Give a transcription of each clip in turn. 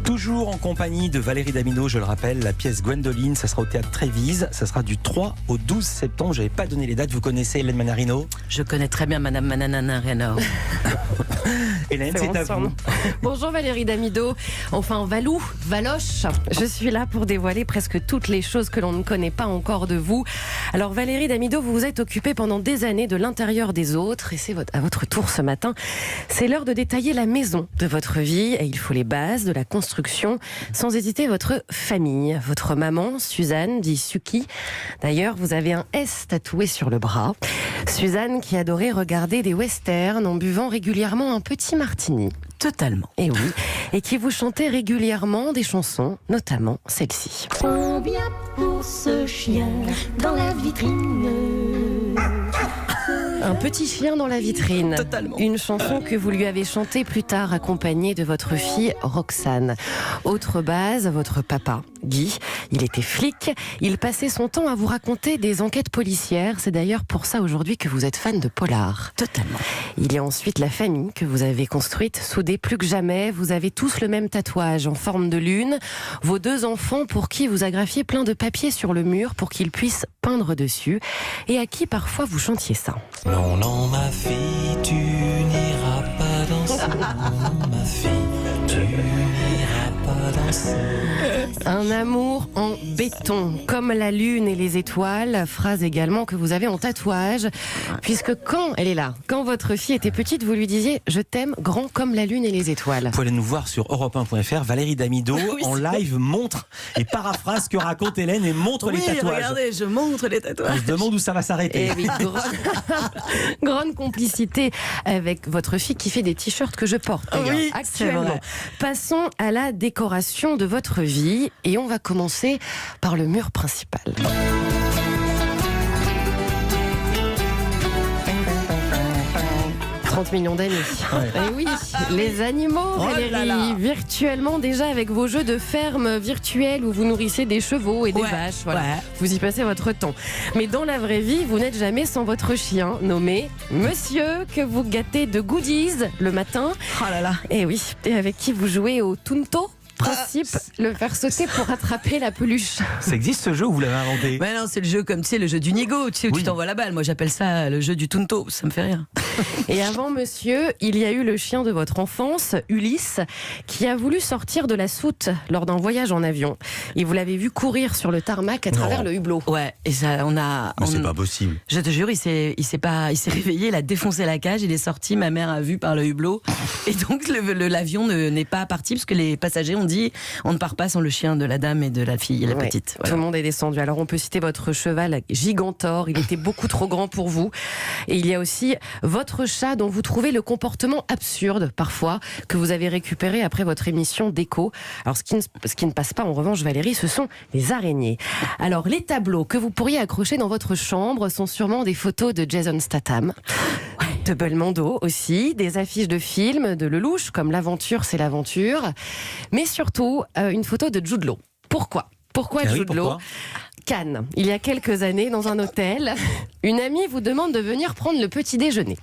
Toujours en compagnie de Valérie Damido, je le rappelle, la pièce Gwendoline, ça sera au Théâtre Trévise, ça sera du 3 au 12 septembre. Je n'avais pas donné les dates, vous connaissez Hélène Manarino? Je connais très bien Madame Mananarino. Hélène, c'est à vous. Bonjour Valérie Damido. Enfin, Valou, Valoche, je suis là pour dévoiler presque toutes les choses que l'on ne connaît pas encore de vous. Alors Valérie Damido, vous vous êtes occupée pendant des années de l'intérieur des autres et c'est à votre tour ce matin. C'est l'heure de détailler la maison de votre vie et il faut les bases de la construction. Sans hésiter, votre famille, votre maman, Suzanne, dit Suki. D'ailleurs, vous avez un S tatoué sur le bras. Suzanne qui adorait regarder des westerns en buvant régulièrement un petit martini. Totalement. Et oui, et qui vous chantait régulièrement des chansons, notamment celle-ci. Combien pour ce chien dans la vitrine? Un petit chien dans la vitrine. Totalement. Une chanson que vous lui avez chantée plus tard accompagnée de votre fille Roxane. Autre base, votre papa, Guy. Il était flic. Il passait son temps à vous raconter des enquêtes policières. C'est d'ailleurs pour ça aujourd'hui que vous êtes fan de polar. Totalement. Il y a ensuite la famille que vous avez construite, soudée plus que jamais. Vous avez tous le même tatouage en forme de lune. Vos 2 enfants pour qui vous agraffiez plein de papier sur le mur pour qu'ils puissent peindre dessus. Et à qui parfois vous chantiez ça. Non, non, ma fille, tu n'iras pas danser. Non, ma fille, tu n'iras pas danser. Un amour en béton, comme la lune et les étoiles, phrase également que vous avez en tatouage, puisque quand elle est là, quand votre fille était petite, vous lui disiez « Je t'aime grand comme la lune et les étoiles ». Vous pouvez aller nous voir sur europe1.fr. Valérie Damido, en live, montre et paraphrase ce que raconte Hélène et montre les tatouages. Regardez, je montre les tatouages. On se demande où ça va s'arrêter. Et oui, grande complicité avec votre fille qui fait des t-shirts que je porte d'ailleurs, Oui, actuellement. c'est vrai. Passons à la décoration de votre vie et on va commencer par le mur principal. 30 millions d'amis. Et oui, les animaux, Valérie, là là. virtuellement déjà avec vos jeux de ferme virtuels où vous nourrissez des chevaux et des vaches. Voilà. ouais. Vous y passez votre temps. Mais dans la vraie vie, vous n'êtes jamais sans votre chien nommé Monsieur, que vous gâtez de goodies le matin. Oh là là. Et oui, et avec qui vous jouez au Tunto. Principe, le faire sauter pour attraper la peluche. Ça existe ce jeu ou vous l'avez inventé? Mais non, c'est le jeu comme tu sais, le jeu du nigo, tu sais, où Oui. tu t'envoies la balle. Moi, j'appelle ça le jeu du tunto. Ça me fait rire. Et avant monsieur, il y a eu le chien de votre enfance, Ulysse, qui a voulu sortir de la soute lors d'un voyage en avion. Et vous l'avez vu courir sur le tarmac à travers le hublot. Ouais, et ça, on a. Mais c'est pas possible. Je te jure, il s'est réveillé, il a défoncé la cage, il est sorti, ma mère a vu par le hublot. Et donc, l'avion n'est pas parti parce que les passagers ont dit on ne part pas sans le chien de la dame et de la fille, la Ouais, petite. Tout Voilà. le monde est descendu. Alors on peut citer votre cheval Gigantor, il était beaucoup trop grand pour vous. Et il y a aussi votre chat dont vous trouvez le comportement absurde parfois, que vous avez récupéré après votre émission d'écho. Alors ce qui ne passe pas en revanche Valérie, ce sont les araignées. Alors les tableaux que vous pourriez accrocher dans votre chambre sont sûrement des photos de Jason Statham. De Belmondo aussi, des affiches de films de Lelouch comme L'aventure c'est l'aventure, mais surtout une photo de Jude Law. Pourquoi Ah oui, Jude Law? pourquoi Cannes, il y a quelques années, dans un hôtel, une amie vous demande de venir prendre le petit déjeuner.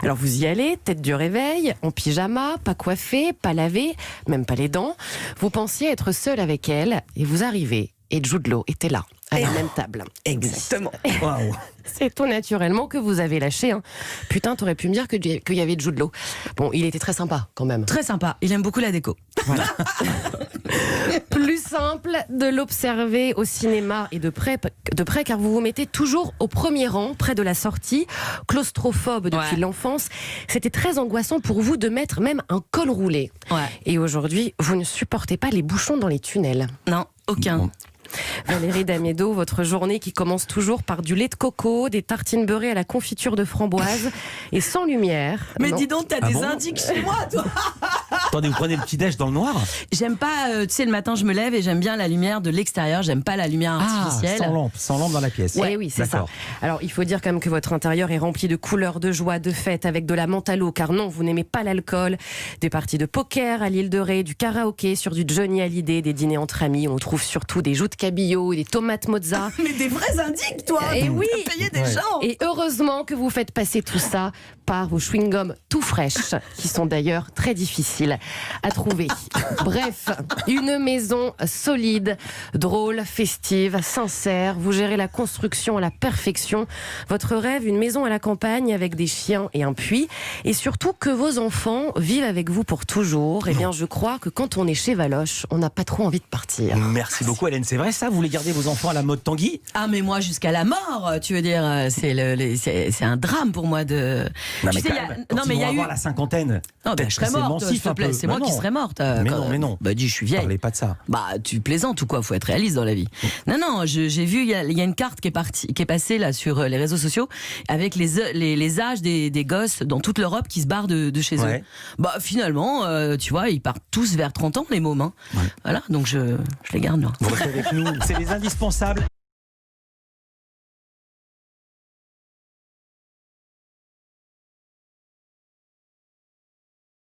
Alors vous y allez, tête du réveil, en pyjama, pas coiffé, pas lavé, même pas les dents. Vous pensiez être seul avec elle et vous arrivez et Jude Law était là, à la même table. Exactement. Waouh. C'est tout naturellement que vous avez lâché. Hein. Putain, t'aurais pu me dire qu'il y avait Jude Law. Bon, il était très sympa quand même. Très sympa, il aime beaucoup la déco. Plus simple de l'observer au cinéma et de près car vous vous mettez toujours au premier rang, près de la sortie, claustrophobe depuis l'enfance. C'était très angoissant pour vous de mettre même un col roulé. Ouais. Et aujourd'hui, vous ne supportez pas les bouchons dans les tunnels. Non, aucun. Bon. Valérie Damido, votre journée qui commence toujours par du lait de coco, des tartines beurrées à la confiture de framboise et sans lumière. Mais Non. dis donc, t'as Ah des bon indices chez moi, toi. Attendez, vous prenez le petit-déj dans le noir? J'aime pas, tu sais, le matin je me lève et j'aime bien la lumière de l'extérieur, j'aime pas la lumière artificielle. Sans lampe dans la pièce. Ouais, oui, c'est ça. D'accord. Alors, il faut dire quand même que votre intérieur est rempli de couleurs, de joie, de fête, avec de la menthe à l'eau, car non, vous n'aimez pas l'alcool. Des parties de poker à l'île de Ré, du karaoké sur du Johnny Hallyday, des dîners entre amis. On trouve surtout des joues de cabillaud, des tomates mozza. Mais des vrais indices, toi. Et oui. T'as payé des Ouais. gens. Et heureusement que vous faites passer tout ça par vos chewing-gums tout fraîches, qui sont d'ailleurs très difficiles. à trouver. Bref, une maison solide, drôle, festive, sincère. Vous gérez la construction à la perfection. Votre rêve, une maison à la campagne avec des chiens et un puits. Et surtout que vos enfants vivent avec vous pour toujours. Eh bien, je crois que quand on est chez Valoche, on n'a pas trop envie de partir. Merci beaucoup Hélène, c'est vrai ça? Vous voulez garder vos enfants à la mode Tanguy? Ah mais moi jusqu'à la mort, tu veux dire, c'est un drame pour moi de... Non Tu mais sais, quand il y a- même, quand non, ils mais il y vont a avoir eu... la cinquantaine. Non, ben, peut-être je serais que c'est morte, s'il mansif te un plaît. peu. C'est Mais moi qui non. serais morte. Mais non. Bah dis, je suis vieille. Parlez pas de ça. Bah tu plaisantes ou quoi? Faut être réaliste dans la vie. Non, j'ai vu, il y a une carte qui est passée là sur les réseaux sociaux avec les âges des gosses dans toute l'Europe qui se barrent de chez Ouais. eux. Bah finalement, tu vois, ils partent tous vers 30 ans les mômes. Hein. Ouais. Voilà, donc je les garde moi. Vous restez avec nous, c'est les indispensables.